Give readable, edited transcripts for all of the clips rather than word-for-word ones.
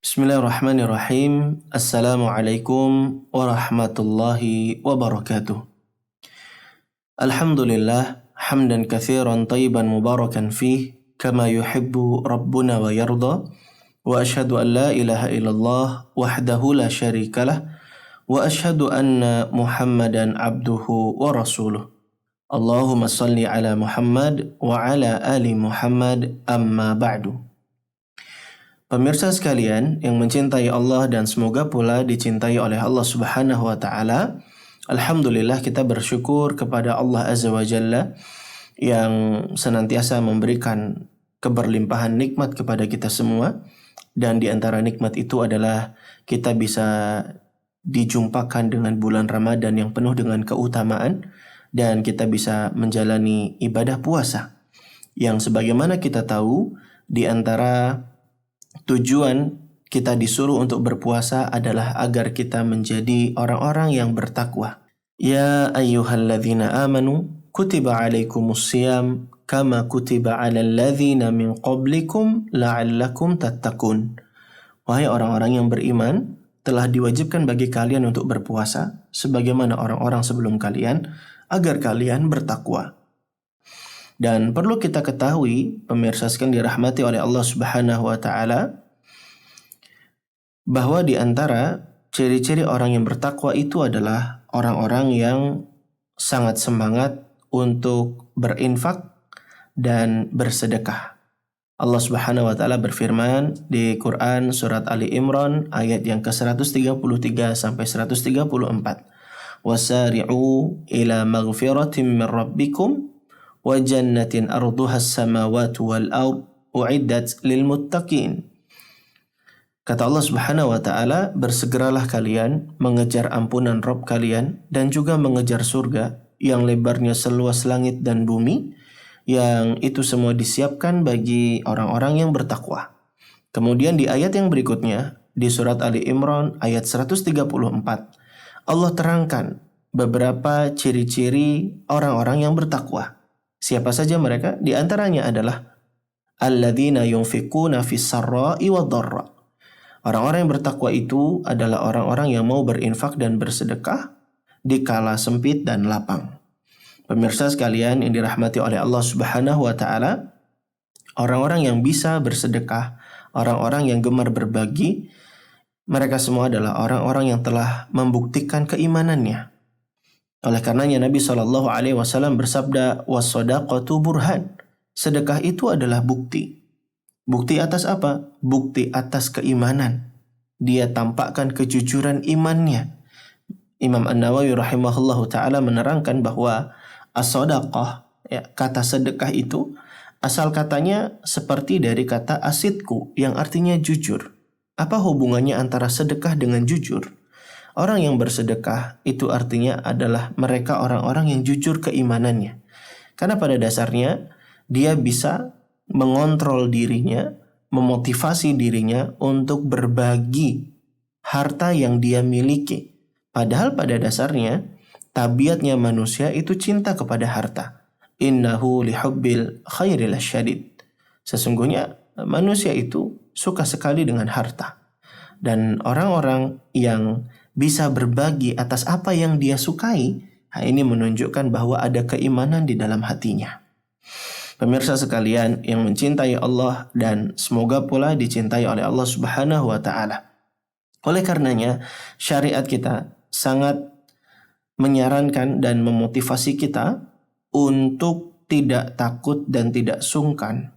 Bismillahirrahmanirrahim. Assalamualaikum warahmatullahi wabarakatuh. Alhamdulillah, hamdan katsiran tayyiban mubarakan fih, kama yuhibbu rabbuna wa yarda. Wa ashhadu an la ilaha illallah wahdahu la syarikalah. Wa ashhadu anna Muhammadan abduhu wa rasuluh. Allahumma salli ala Muhammad wa ala ali Muhammad, amma ba'du. Pemirsa sekalian yang mencintai Allah dan semoga pula dicintai oleh Allah Subhanahu wa taala. Alhamdulillah, kita bersyukur kepada Allah Azza wa Jalla yang senantiasa memberikan keberlimpahan nikmat kepada kita semua, dan di antara nikmat itu adalah kita bisa dijumpakan dengan bulan Ramadan yang penuh dengan keutamaan, dan kita bisa menjalani ibadah puasa yang sebagaimana kita tahu di antara tujuan kita disuruh untuk berpuasa adalah agar kita menjadi orang-orang yang bertakwa. Ya ayyuhalladzina amanu kutiba alaikumus siyam kama kutiba alal ladzina min qablikum la'allakum tattaqun. Wahai orang-orang yang beriman, telah diwajibkan bagi kalian untuk berpuasa sebagaimana orang-orang sebelum kalian agar kalian bertakwa. Dan perlu kita ketahui, pemirsa sekalian dirahmati oleh Allah Subhanahu wa taala, bahwa di antara ciri-ciri orang yang bertakwa itu adalah orang-orang yang sangat semangat untuk berinfak dan bersedekah. Allah Subhanahu wa taala berfirman di Quran surat Ali Imran ayat yang ke-133 sampai 134. Wasari'u ila maghfiratin min rabbikum wa jannatin arduha as-samawati wal ard u'iddat lil muttaqin. Kata Allah Subhanahu wa taala, bersegeralah kalian mengejar ampunan Rabb kalian dan juga mengejar surga yang lebarnya seluas langit dan bumi, yang itu semua disiapkan bagi orang-orang yang bertakwa. Kemudian di ayat yang berikutnya di surat Ali Imran ayat 134, Allah terangkan beberapa ciri-ciri orang-orang yang bertakwa. Siapa saja mereka? Di antaranya adalah alladzina yunfikuna fis sarra'i wad dharra. Orang-orang yang bertakwa itu adalah orang-orang yang mau berinfak dan bersedekah di kala sempit dan lapang. Pemirsa sekalian yang dirahmati oleh Allah Subhanahu wa taala, orang-orang yang bisa bersedekah, orang-orang yang gemar berbagi, mereka semua adalah orang-orang yang telah membuktikan keimanannya. Oleh karenanya Nabi SAW bersabda, was-shadaqatu burhan. Sedekah itu adalah bukti. Bukti atas apa? Bukti atas keimanan. Dia tampakkan kejujuran imannya. Imam An-Nawawi rahimahullahu ta'ala menerangkan bahwa as-shadaqah, kata sedekah itu, asal katanya seperti dari kata asidku yang artinya jujur. Apa hubungannya antara sedekah dengan jujur? Orang yang bersedekah itu artinya adalah mereka orang-orang yang jujur keimanannya. Karena pada dasarnya dia bisa mengontrol dirinya, memotivasi dirinya untuk berbagi harta yang dia miliki. Padahal pada dasarnya tabiatnya manusia itu cinta kepada harta. Innahu lihubbil khairil syadid. Sesungguhnya manusia itu suka sekali dengan harta. Dan orang-orang yang bisa berbagi atas apa yang dia sukai, ini menunjukkan bahwa ada keimanan di dalam hatinya. Pemirsa sekalian yang mencintai Allah dan semoga pula dicintai oleh Allah Subhanahu wa taala. Oleh karenanya, syariat kita sangat menyarankan dan memotivasi kita untuk tidak takut dan tidak sungkan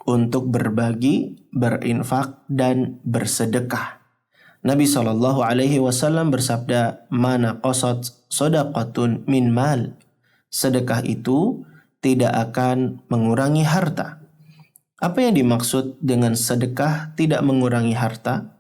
untuk berbagi, berinfak dan bersedekah. Nabi SAW bersabda, mana qasad shadaqatun min mal. Sedekah itu tidak akan mengurangi harta. Apa yang dimaksud dengan sedekah tidak mengurangi harta?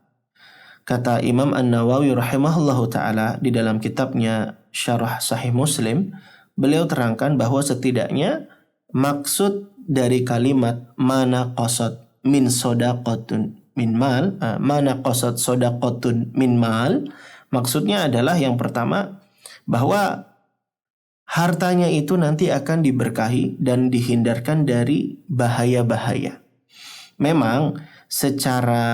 Kata Imam An-Nawawi rahimahullahu ta'ala di dalam kitabnya Syarah Sahih Muslim, beliau terangkan bahwa setidaknya maksud dari kalimat mana qasad min shadaqatun min mal, mana qasad shadaqatun min mal, maksudnya adalah yang pertama bahwa hartanya itu nanti akan diberkahi dan dihindarkan dari bahaya-bahaya. Memang secara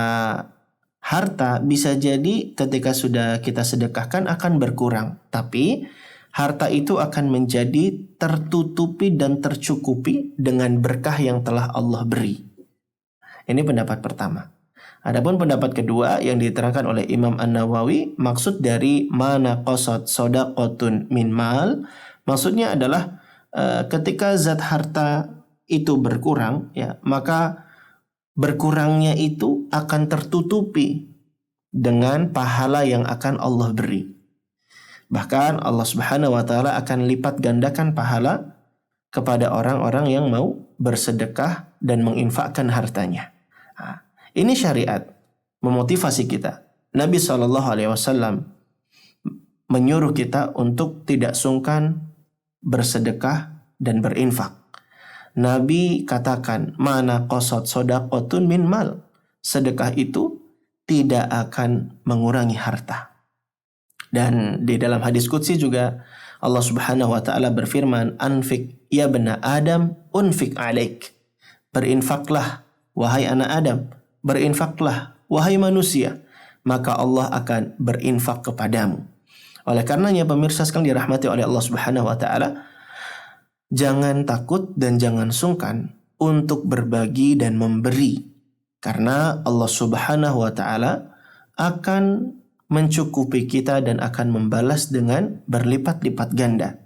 harta bisa jadi ketika sudah kita sedekahkan akan berkurang, tapi harta itu akan menjadi tertutupi dan tercukupi dengan berkah yang telah Allah beri. Ini pendapat pertama. Adapun pendapat kedua yang diterangkan oleh Imam An-Nawawi, maksud dari mana qasad sodaqotun min mal, maksudnya adalah ketika zat harta itu berkurang, ya, maka berkurangnya itu akan tertutupi dengan pahala yang akan Allah beri. Bahkan Allah Subhanahu wa taala akan lipat gandakan pahala kepada orang-orang yang mau bersedekah dan menginfakkan hartanya. Nah, ini syariat memotivasi kita. Nabi SAW menyuruh kita untuk tidak sungkan bersedekah dan berinfak. Nabi katakan, mana qasad sodaqotun min mal. Sedekah itu tidak akan mengurangi harta. Dan di dalam hadis qudsi juga Allah Subhanahu wa taala berfirman, anfik ya bena Adam, unfik alaik. Berinfaklah wahai anak Adam, berinfaklah wahai manusia, maka Allah akan berinfak kepadamu. Oleh karenanya pemirsa sekalian dirahmati oleh Allah Subhanahu wa taala, jangan takut dan jangan sungkan untuk berbagi dan memberi, karena Allah Subhanahu wa taala akan mencukupi kita dan akan membalas dengan berlipat-lipat ganda.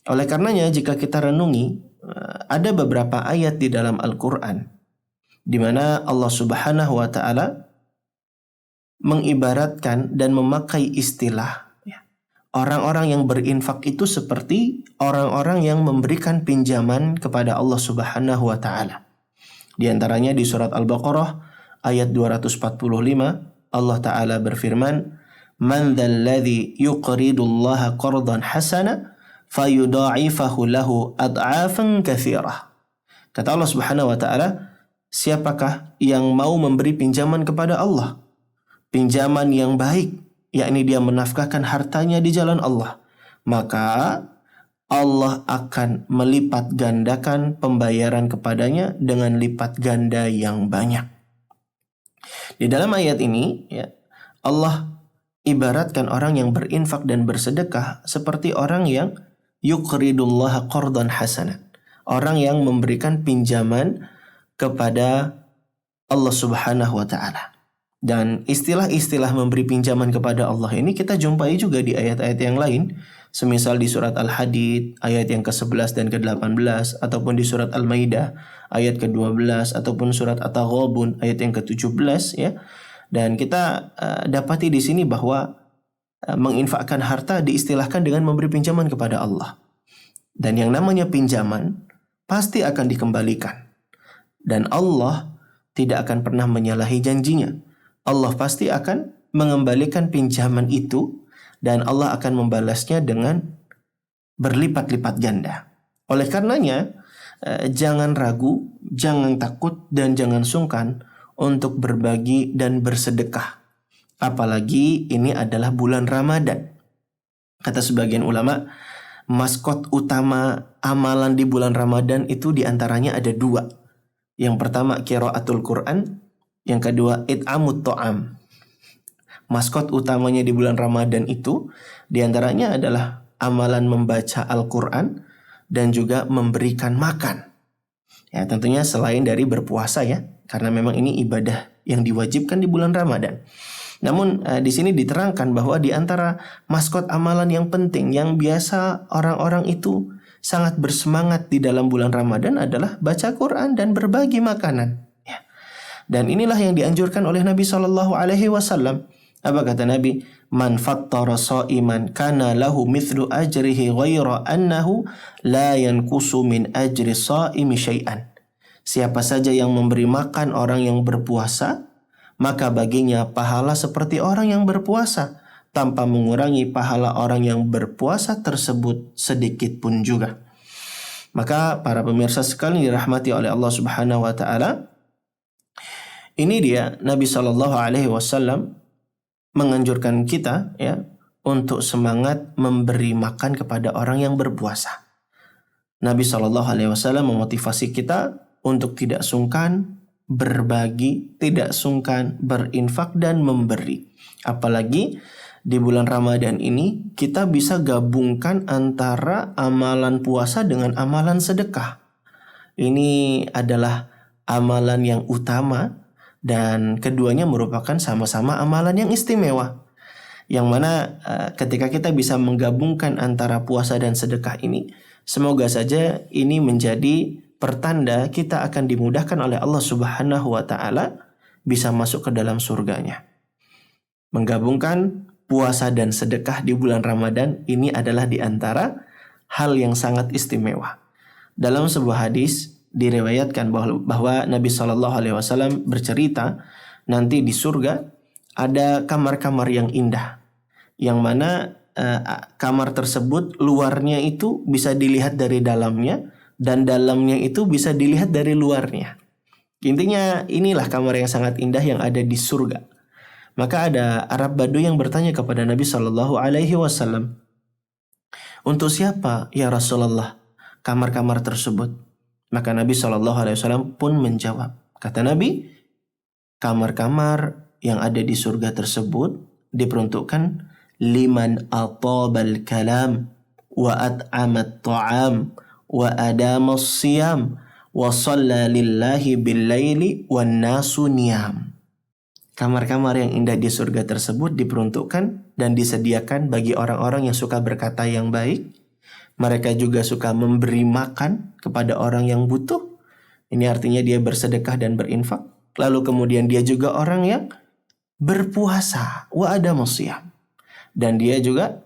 Oleh karenanya jika kita renungi, ada beberapa ayat di dalam Al-Quran di mana Allah Subhanahu wa taala mengibaratkan dan memakai istilah orang-orang yang berinfak itu seperti orang-orang yang memberikan pinjaman kepada Allah Subhanahu wa taala. Di antaranya di surat Al-Baqarah ayat 245 Allah taala berfirman, "Man dzalladzi yuqridullaha qardan hasana fayudha'ifahu lahu ad'afan katsirah." Kata Allah Subhanahu wa taala, siapakah yang mau memberi pinjaman kepada Allah? Pinjaman yang baik, yakni dia menafkahkan hartanya di jalan Allah, maka Allah akan melipat gandakan pembayaran kepadanya dengan lipat ganda yang banyak. Di dalam ayat ini, ya, Allah ibaratkan orang yang berinfak dan bersedekah seperti orang yang yuqridullaha qardan hasana, orang yang memberikan pinjaman kepada Allah Subhanahu wa taala. Dan istilah-istilah memberi pinjaman kepada Allah ini kita jumpai juga di ayat-ayat yang lain, semisal di surat Al-Hadid ayat yang ke-11 dan ke-18, ataupun di surat Al-Maidah ayat ke-12, ataupun surat At-Taghabun ayat yang ke-17, ya. Dan kita dapati di sini bahwa menginfakkan harta diistilahkan dengan memberi pinjaman kepada Allah. Dan yang namanya pinjaman pasti akan dikembalikan. Dan Allah tidak akan pernah menyalahi janjinya. Allah pasti akan mengembalikan pinjaman itu dan Allah akan membalasnya dengan berlipat-lipat ganda. Oleh karenanya, jangan ragu, jangan takut, dan jangan sungkan untuk berbagi dan bersedekah. Apalagi ini adalah bulan Ramadan. Kata sebagian ulama, maskot utama amalan di bulan Ramadan itu diantaranya ada dua. Yang pertama qiraatul Quran, yang kedua it'amut ta'am. Maskot utamanya di bulan Ramadan itu diantaranya adalah amalan membaca Al-Quran dan juga memberikan makan. Ya, tentunya selain dari berpuasa, ya, karena memang ini ibadah yang diwajibkan di bulan Ramadan. Namun di sini diterangkan bahwa di antara maskot amalan yang penting yang biasa orang-orang itu sangat bersemangat di dalam bulan Ramadan adalah baca Quran dan berbagi makanan. Ya. Dan inilah yang dianjurkan oleh Nabi SAW. Apa kata Nabi? Man fattara sha'iman kana lahu mithlu ajrihi ghaira annahu la yankusu min ajri sha'imi syai'an. Siapa saja yang memberi makan orang yang berpuasa, maka baginya pahala seperti orang yang berpuasa, tanpa mengurangi pahala orang yang berpuasa tersebut sedikit pun juga. Maka para pemirsa sekalian dirahmati oleh Allah Subhanahu wa taala, ini dia Nabi SAW menganjurkan kita, ya, untuk semangat memberi makan kepada orang yang berpuasa. Nabi SAW memotivasi kita untuk tidak sungkan berbagi, tidak sungkan berinfak dan memberi. Apalagi di bulan Ramadan ini kita bisa gabungkan antara amalan puasa dengan amalan sedekah. Ini adalah amalan yang utama dan keduanya merupakan sama-sama amalan yang istimewa. Yang mana ketika kita bisa menggabungkan antara puasa dan sedekah ini, semoga saja ini menjadi pertanda kita akan dimudahkan oleh Allah Subhanahu wa taala bisa masuk ke dalam surganya. Menggabungkan puasa dan sedekah di bulan Ramadan ini adalah di antara hal yang sangat istimewa. Dalam sebuah hadis diriwayatkan bahwa Nabi Shallallahu Alaihi Wasallam bercerita nanti di surga ada kamar-kamar yang indah, yang mana kamar tersebut luarnya itu bisa dilihat dari dalamnya dan dalamnya itu bisa dilihat dari luarnya. Intinya inilah kamar yang sangat indah yang ada di surga. Maka ada Arab Badu yang bertanya kepada Nabi Shallallahu Alaihi Wasallam, untuk siapa ya Rasulullah kamar-kamar tersebut? Maka Nabi Shallallahu Alaihi Wasallam pun menjawab, kata Nabi, kamar-kamar yang ada di surga tersebut diperuntukkan liman atabal kalam wa at'amat ta'am wa adamas siyam wa shalla lillahi bil laili wan nasu niyam. Kamar-kamar yang indah di surga tersebut diperuntukkan dan disediakan bagi orang-orang yang suka berkata yang baik. Mereka juga suka memberi makan kepada orang yang butuh. Ini artinya dia bersedekah dan berinfak. Lalu kemudian dia juga orang yang berpuasa, wa adamus siyam. Dan dia juga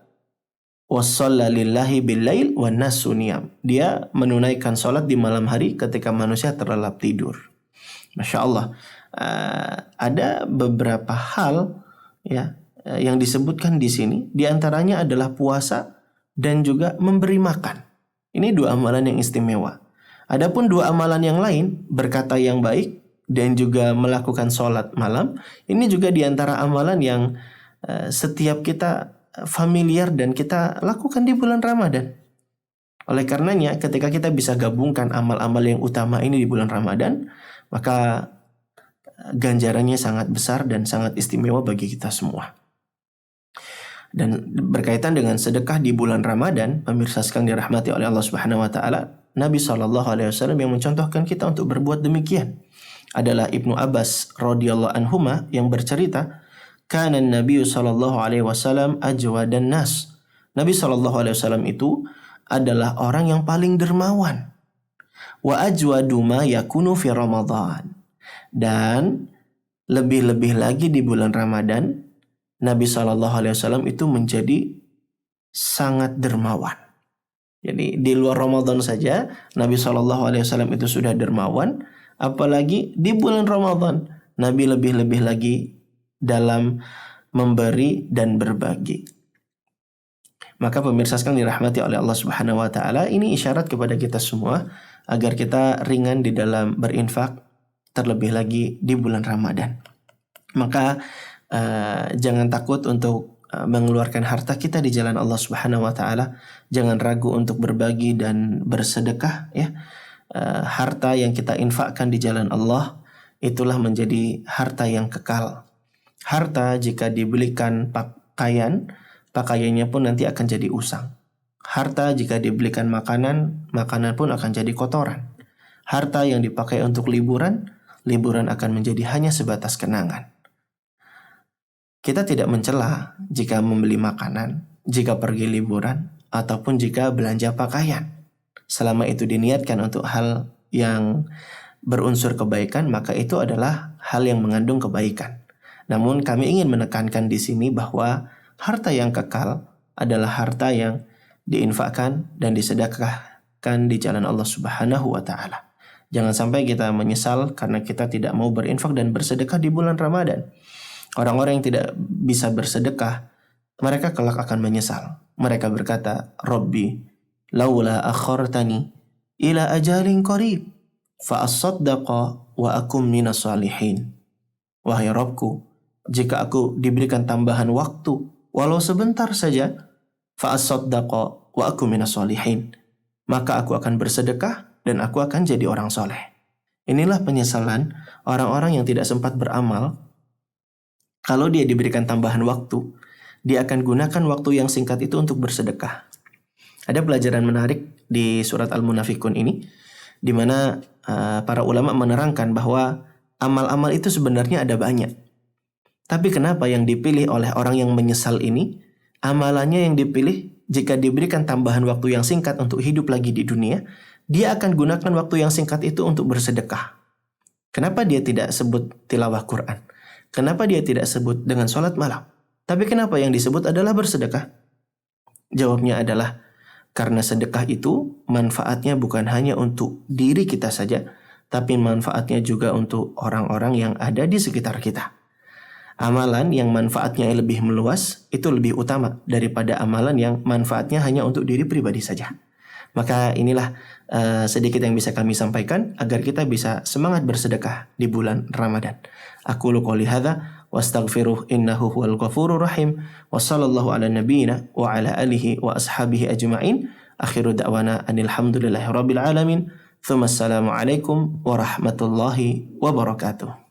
wassalla lillahi billail wan nasu niyam. Dia menunaikan salat di malam hari ketika manusia terlelap tidur. Masya Allah. Ada beberapa hal ya yang disebutkan di sini. Di antaranya adalah puasa dan juga memberi makan. Ini dua amalan yang istimewa. Adapun dua amalan yang lain, berkata yang baik dan juga melakukan sholat malam, ini juga di antara amalan yang setiap kita familiar dan kita lakukan di bulan Ramadan. Oleh karenanya ketika kita bisa gabungkan amal-amal yang utama ini di bulan Ramadan, maka ganjarannya sangat besar dan sangat istimewa bagi kita semua. Dan berkaitan dengan sedekah di bulan Ramadan, pemirsa sekalian dirahmati oleh Allah Subhanahu wa taala, Nabi Shallallahu alaihi wasallam yang mencontohkan kita untuk berbuat demikian adalah Ibnu Abbas radhiyallahu anhuma yang bercerita, kana Nabi Shallallahu alaihi wasallam ajwadan nas. Nabi Shallallahu alaihi wasallam itu adalah orang yang paling dermawan. Wa ajwadu ma yakunu fi Ramadan. Dan lebih-lebih lagi di bulan Ramadan, Nabi SAW itu menjadi sangat dermawan. Jadi di luar Ramadan saja Nabi SAW itu sudah dermawan, apalagi di bulan Ramadan Nabi lebih-lebih lagi dalam memberi dan berbagi. Maka pemirsa sekalian dirahmati oleh Allah Subhanahu wa taala, ini isyarat kepada kita semua agar kita ringan di dalam berinfak, terlebih lagi di bulan Ramadan. Maka jangan takut untuk mengeluarkan harta kita di jalan Allah Subhanahu wa taala. Jangan ragu untuk berbagi dan bersedekah ya. Harta yang kita infakkan di jalan Allah itulah menjadi harta yang kekal. Harta jika dibelikan pakaiannya pun nanti akan jadi usang. Harta jika dibelikan makanan pun akan jadi kotoran. Harta yang dipakai untuk liburan akan menjadi hanya sebatas kenangan. Kita tidak mencela jika membeli makanan, jika pergi liburan, ataupun jika belanja pakaian. Selama itu diniatkan untuk hal yang berunsur kebaikan, maka itu adalah hal yang mengandung kebaikan. Namun kami ingin menekankan di sini bahwa harta yang kekal adalah harta yang diinfakkan dan disedekahkan di jalan Allah Subhanahu wa taala. Jangan sampai kita menyesal karena kita tidak mau berinfak dan bersedekah di bulan Ramadan. Orang-orang yang tidak bisa bersedekah, mereka kelak akan menyesal. Mereka berkata, Rabbi, laula akhartani ila ajalin qarib, fa asaddaqa wa akum minas salihin. Wahai Rabbku, jika aku diberikan tambahan waktu, walau sebentar saja, fa asaddaqa wa akum minas salihin, maka aku akan bersedekah dan aku akan jadi orang soleh. Inilah penyesalan orang-orang yang tidak sempat beramal. Kalau dia diberikan tambahan waktu, dia akan gunakan waktu yang singkat itu untuk bersedekah. Ada pelajaran menarik di surat Al-Munafikun ini, di mana para ulama menerangkan bahwa amal-amal itu sebenarnya ada banyak. Tapi kenapa yang dipilih oleh orang yang menyesal ini, amalannya yang dipilih jika diberikan tambahan waktu yang singkat untuk hidup lagi di dunia, dia akan gunakan waktu yang singkat itu untuk bersedekah. Kenapa dia tidak sebut tilawah Quran? Kenapa dia tidak sebut dengan sholat malam? Tapi kenapa yang disebut adalah bersedekah? Jawabnya adalah karena sedekah itu manfaatnya bukan hanya untuk diri kita saja, tapi manfaatnya juga untuk orang-orang yang ada di sekitar kita. Amalan yang manfaatnya lebih meluas itu lebih utama daripada amalan yang manfaatnya hanya untuk diri pribadi saja. Maka inilah sedikit yang bisa kami sampaikan agar kita bisa semangat bersedekah di bulan Ramadan. Aku qouli hadza wa astaghfiruh innahu huwal ghafurur rahim wa sallallahu ala nabiyyina wa ala alihi wa ashabihi ajma'in. Akhiru da'wana anil hamdulillahi rabbil alamin. Tsumma assalamu alaikum warahmatullahi wabarakatuh.